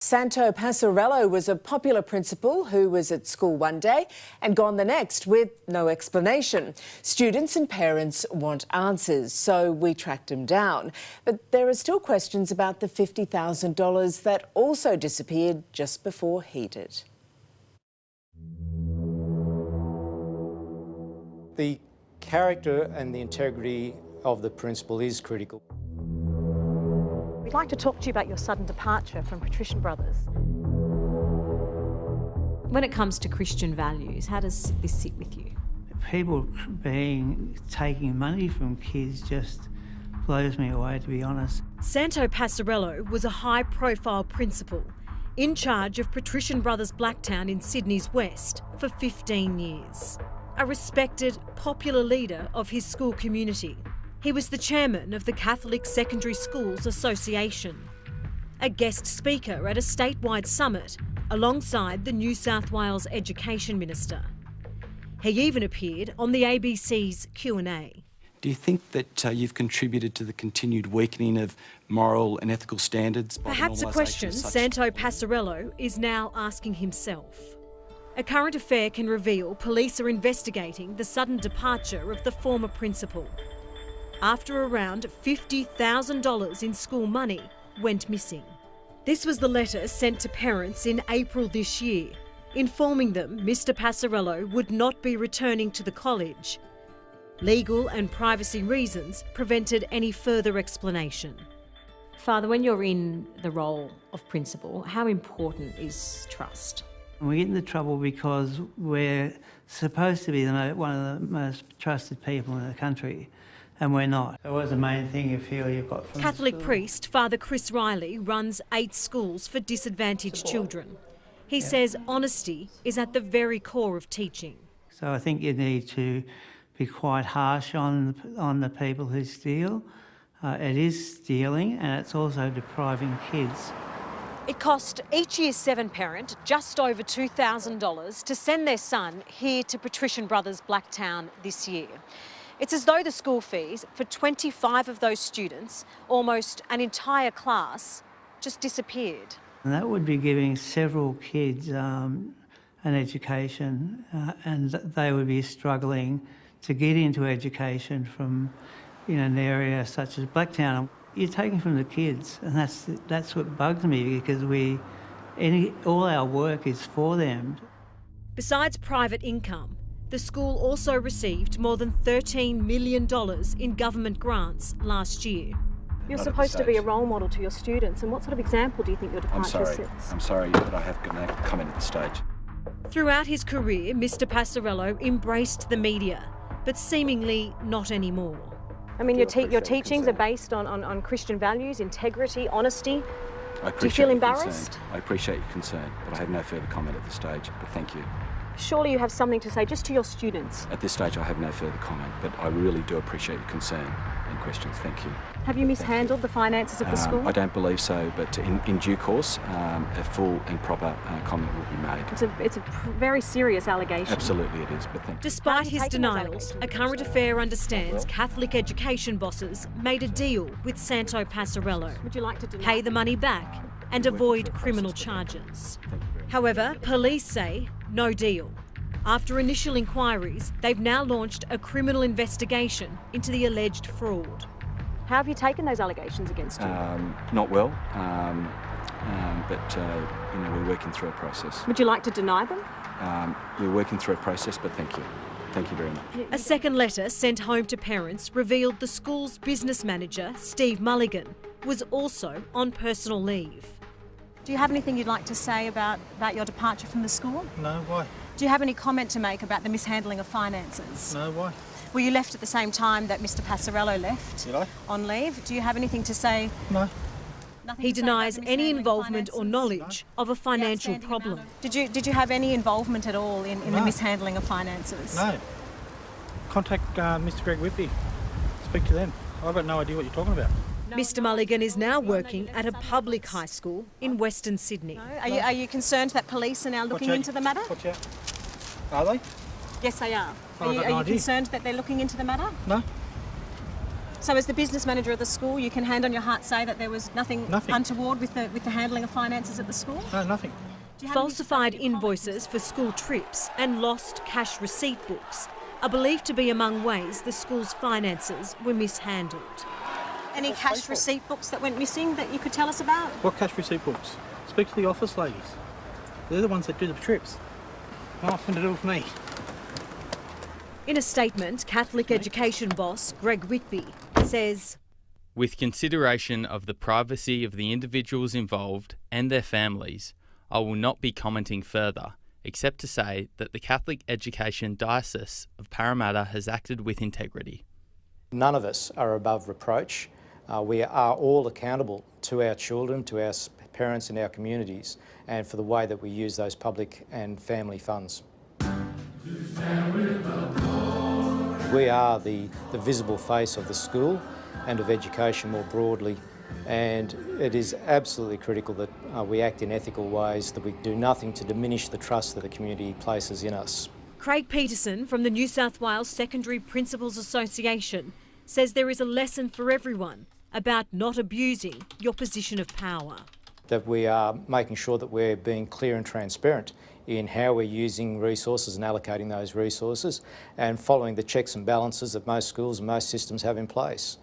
Santo Passarello was a popular principal who was at school one day and gone the next with no explanation. Students and parents want answers, so we tracked him down. But there are still questions about the $50,000 that also disappeared just before he did. The character and the integrity of the principal is critical. We'd like to talk to you about your sudden departure from Patrician Brothers. When it comes to Christian values, how does this sit with you? People taking money from kids just blows me away, to be honest. Santo Passarello was a high-profile principal in charge of Patrician Brothers Blacktown in Sydney's West for 15 years. A respected, popular leader of his school community. He was the chairman of the Catholic Secondary Schools Association, a guest speaker at a statewide summit alongside the New South Wales Education Minister. He even appeared on the ABC's Q&A. Do you think that you've contributed to the continued weakening of moral and ethical standards? Perhaps a question Santo Passarello is now asking himself. A current affair can reveal police are investigating the sudden departure of the former principal, after around $50,000 in school money went missing. This was the letter sent to parents in April this year, informing them Mr. Passarello would not be returning to the college. Legal and privacy reasons prevented any further explanation. Father, when you're in the role of principal, how important is trust? We get into trouble because we're supposed to be one of the most trusted people in the country, and we're not. That was the main thing you feel you've got from Catholic the school. priest Father Chris Riley runs 8 schools for disadvantaged children. He says honesty is at the very core of teaching. So I think you need to be quite harsh on the people who steal. It is stealing, and it's also depriving kids. It cost each Year 7 parent just over $2,000 to send their son here to Patrician Brothers Blacktown this year. It's as though the school fees for 25 of those students, almost an entire class, just disappeared. And that would be giving several kids an education, and they would be struggling to get into education from an area such as Blacktown. You're taking from the kids, and that's what bugs me, because all our work is for them. Besides private income, the school also received more than $13 million in government grants last year. You're supposed to be a role model to your students, and what sort of example do you think your departure sets? I'm sorry, but I have to come in at the stage. Throughout his career, Mr. Passarello embraced the media, but seemingly not anymore. I mean, your teachings are based on Christian values, integrity, honesty. Do you feel embarrassed? I appreciate your concern, but I have no further comment at this stage, but thank you. Surely you have something to say just to your students. At this stage, I have no further comment, but I really do appreciate your concern and questions. Thank you. Have you mishandled the finances of the school? I don't believe so, but in due course, a full and proper comment will be made. It's a very serious allegation. Absolutely it is, but thank you. Despite his denials, A Current Affair understands Catholic education bosses made a deal with Santo Passarello. Would you like to pay the money back and avoid criminal charges? However, police say no deal. After initial inquiries, they've now launched a criminal investigation into the alleged fraud. How have you taken those allegations against you? Not well, but we're working through a process. Would you like to deny them? We're working through a process, but thank you. Thank you very much. A second letter sent home to parents revealed the school's business manager, Steve Mulligan, was also on personal leave. Do you have anything you'd like to say about your departure from the school? No, why? Do you have any comment to make about the mishandling of finances? No, why? Were you left at the same time that Mr. Passarello left? Did I? On leave? Do you have anything to say? No. He denies any involvement or knowledge of a financial problem. Did you have any involvement at all in the mishandling of finances? No. Contact Mr. Greg Whitby. Speak to them. I've got no idea what you're talking about. Mr. Mulligan is now working at a public high school in Western Sydney. No? Are you concerned that police are now looking into the matter? Watch out. Are they? Yes, they are. Are you concerned that they're looking into the matter? No. So as the business manager of the school, you can hand on your heart say that there was nothing untoward with the handling of finances at the school? No, nothing. Falsified invoices for school trips and lost cash receipt books are believed to be among ways the school's finances were mishandled. Any cash receipt books that went missing that you could tell us about? What cash receipt books? Speak to the office ladies. They're the ones that do the trips. Nothing to do with me. In a statement, Catholic education boss Greg Whitby says, "With consideration of the privacy of the individuals involved and their families, I will not be commenting further, except to say that the Catholic Education Diocese of Parramatta has acted with integrity." None of us are above reproach. We are all accountable to our children, to our parents and our communities, and for the way that we use those public and family funds. We are the visible face of the school and of education more broadly, and it is absolutely critical that we act in ethical ways, that we do nothing to diminish the trust that the community places in us. Craig Peterson from the New South Wales Secondary Principals Association says there is a lesson for everyone about not abusing your position of power. That we are making sure that we're being clear and transparent in how we're using resources and allocating those resources, and following the checks and balances that most schools and most systems have in place.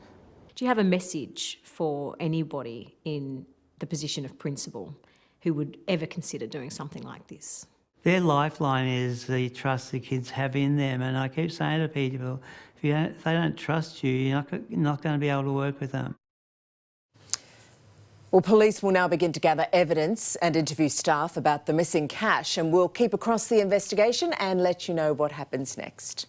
Do you have a message for anybody in the position of principal who would ever consider doing something like this? Their lifeline is the trust the kids have in them, and I keep saying to people, if they don't trust you, you're not going to be able to work with them. Well, police will now begin to gather evidence and interview staff about the missing cash, and we'll keep across the investigation and let you know what happens next.